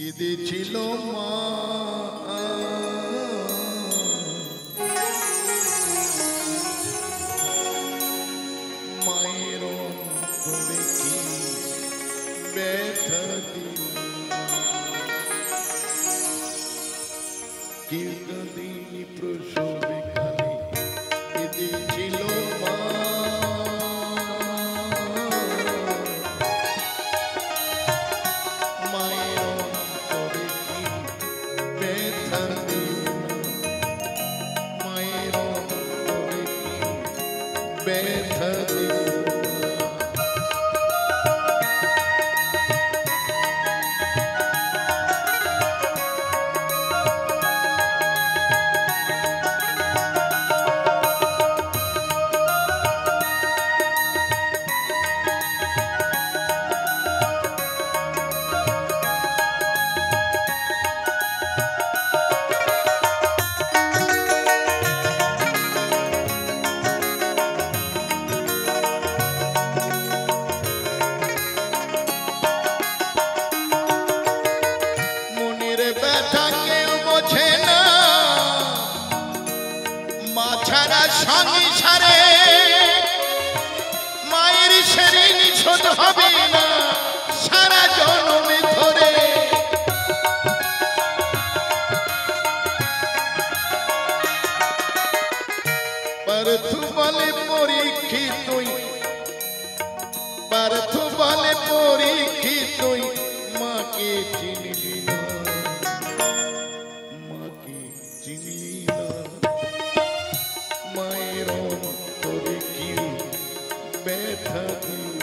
কেঁদেছিল মা মায়ের অন্তরে কি ব্যথা দিল কীর্তদিনী প্রসবে কালে কেঁদেছিল মা সংসারে মায়ের সেদিন ছোট হবে না সারা জন্মে ধরে পার্থ বলে পরীক্ষিত পার্থ বলে পরীক্ষিত মাকে চিনলি না মাকে চিনলি না মায়ের অন্তরে কি ব্যথা দিল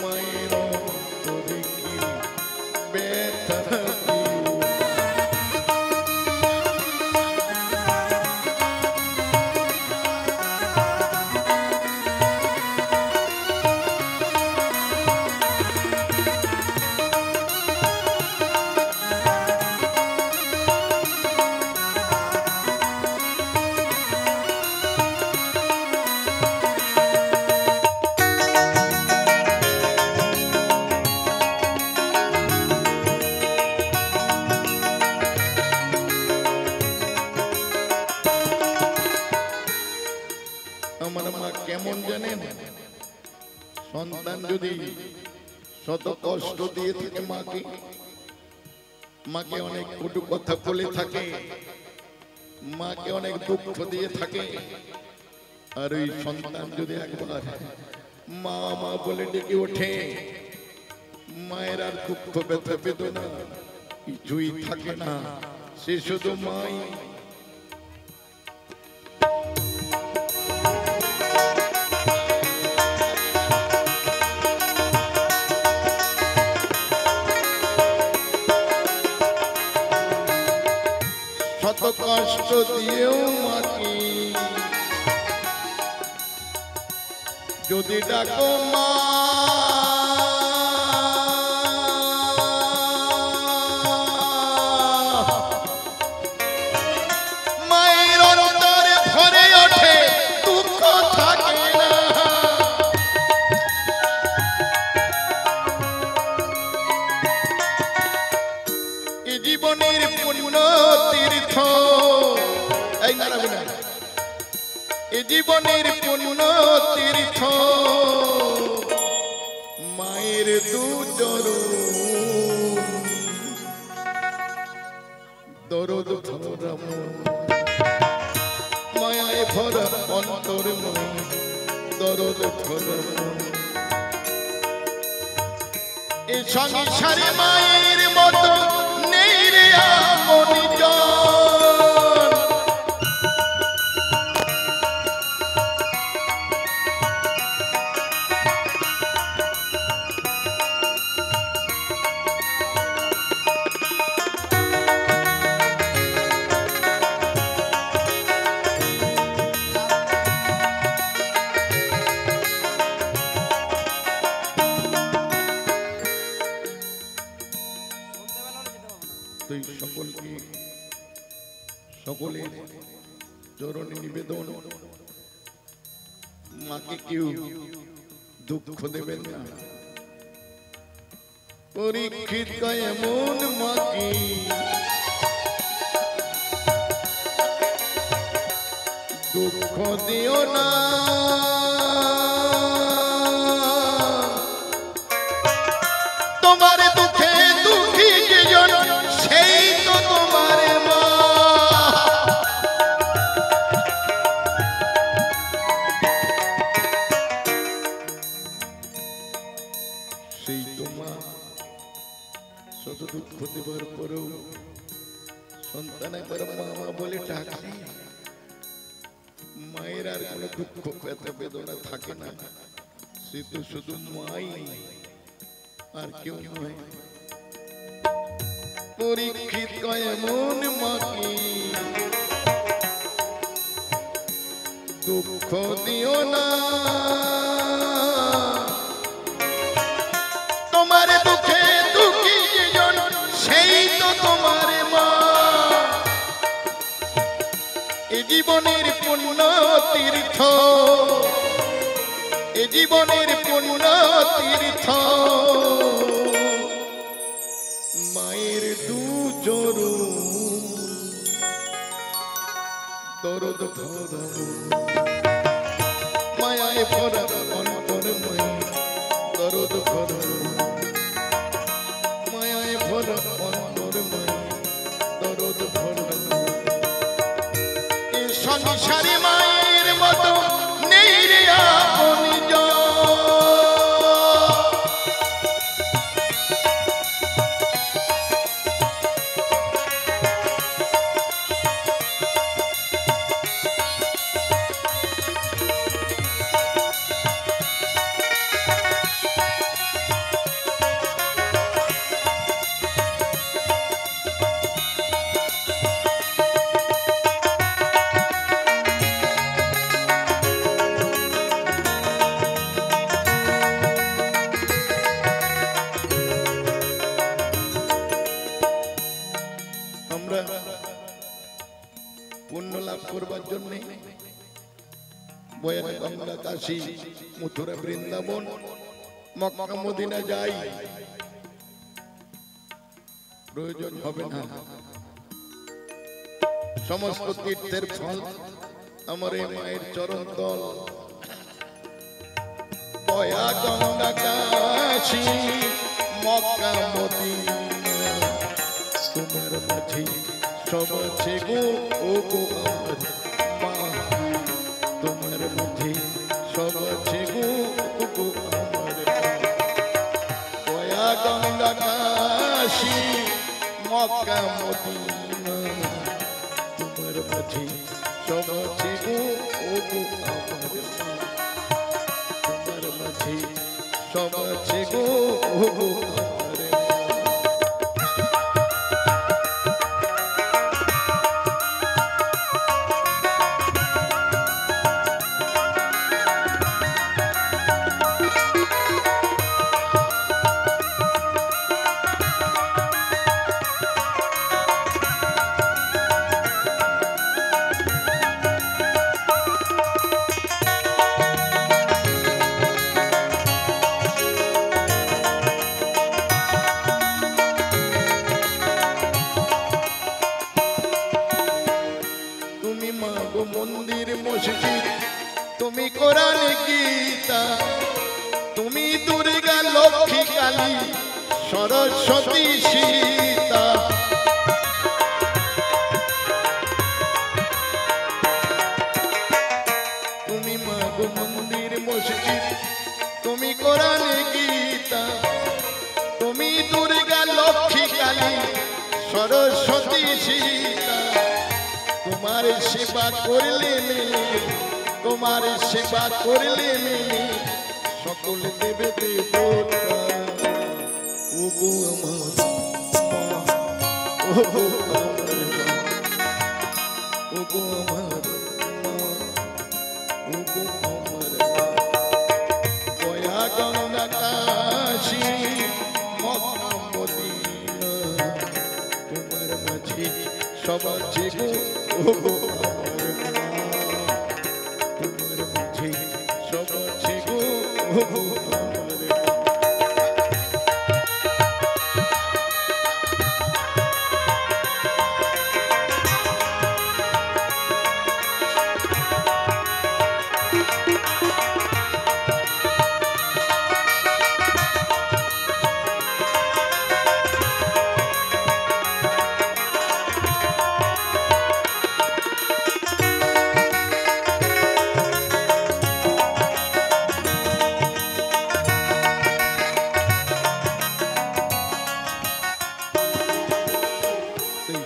মায়ের অন্তরে কি ব্যথা দিল আমার মা কেমন জানেন সন্তান যদি শত কষ্ট দিয়ে থাকে মাকে অনেক কটু কথা বলে থাকে মাকে অনেক দুঃখ দিয়ে থাকে আর ওই সন্তান যদি একবার মা মা বলে ডেকে ওঠে মায়ের আর দুঃখ ব্যথা বেদনা কিছুই থাকে না সে শুধু মাই শত কষ্ট দিয়েও মাকে যদি ডাকো মা মায়ের অন্তরে ভরে ওঠে দুঃখ থাকে না এ জীবনের পুণ্য তীর্থ এই নারায়ণ এ জীবনের পুণ্য তীর্থ মায়ের দুচরণ দরদ ভরা মন মায়ায় ভরা অন্তর মন দরদ ভরা মন এ সংসারে মায়ের মতো নেই রে আপনজন সকলের চরণে নিবেদন মাকে কেউ দুঃখ দেবেন না পরীক্ষিত কয় এমন মাকে দুঃখ দিও না, তোমার দুঃখে দুঃখী যেজন সেই তো তোমার মা। সেই তো মা শত দুঃখ দেবার পরেও সন্তান একবার মা মা বলে ডাকে, মায়ের আর কোনো দুঃখ ব্যথা বেদনা থাকে না, সে তো শুধু মাই আর কেউ নয়। পরীক্ষিত কয় এমন মাকে দুঃখ দিও না, তোমার দুঃখে দুঃখী যেজন সেই তো তোমার মা। এ জীবনের পুণ্য তীর্থ, এ জীবনের পুণ্য তীর্থ, মায়ের দুচরণ দরদ ভরা মায়ায় ভরা অন্তরময় দরদ ভরা মায়ায় ভরা অন্তরময় দরদ ভরা। এই সংসারে মায়ের মতো নেই রে আপনি জন। পুণ্য লাভ করবার জন্য বয়ান গঙ্গা কাশী মথুরা বৃন্দাবন মক্কা মদিনা যাই, প্রয়োজন হবে না। সমস্ত তীর্থের ফল আমার এই মায়ের চরণ তল। বয়া গঙ্গা কাশী মক্কা মদিনা তোমার মাঝে সব আছে গো ও গো আমার মা, তোমার মধ্যে সব আছে গো ও গো আমার মা। বয়া গঙ্গা কাশী মক্কা মদিনা তোমার মাঝে সব আছে গো ও গো আমার মা, তোমার মাঝে সব আছে গো ও গো আমার মা। মন্দির মসজিদ তুমি কোরআন গীতা, তুমি দুর্গা লক্ষ্মী কালী সরস্বতী সীতা। তুমি মাগো মন্দির মসজিদ তুমি কোরআন গীতা, তুমি দুর্গা লক্ষ্মী কালী সরস্বতী সীতা। তোমার সেবা করলে মেলে, তোমার সেবা করলে মেলে সকল দেবে দেবতা। ও গো আমার মা, ও গো আমার মা, ও গো আমার মা, ও গো আমার মা। বয়া গঙ্গা কাশী মক্কা মদিনা তোমার মাঝে সব আছে গো ও গো আমার মা, তোমার মাঝে সব আছে গো ও গো আমার মা।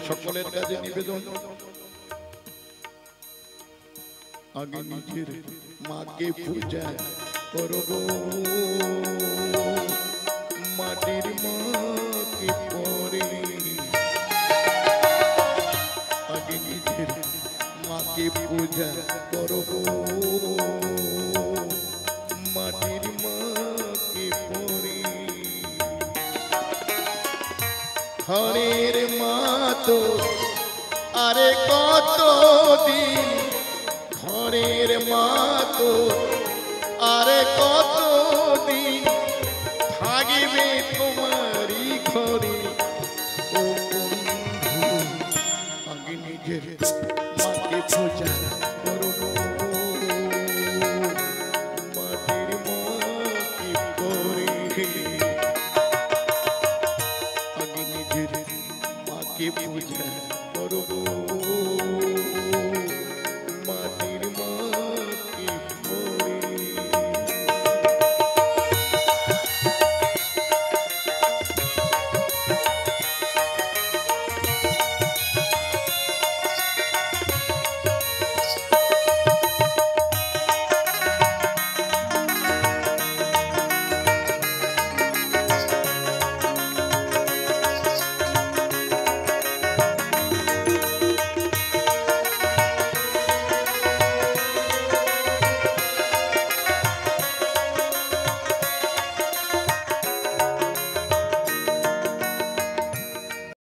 সকলের কাছে নিবেদন, আগে নিজের মাকে পূজা করব, মাটির মাকে পরে, আগে নিজের মাকে পূজা করব, মাটির মাকে পরে। ঘরের মা তো আরে কতদিন, ঘরের মা তো আরে কতদিন থাকবে তোমারই ঘরে ও বন্ধু, আগে নিজের মাকে পূজা করব, মাটির মাকে পরে, আগে নিজের মাকে পূজা করব।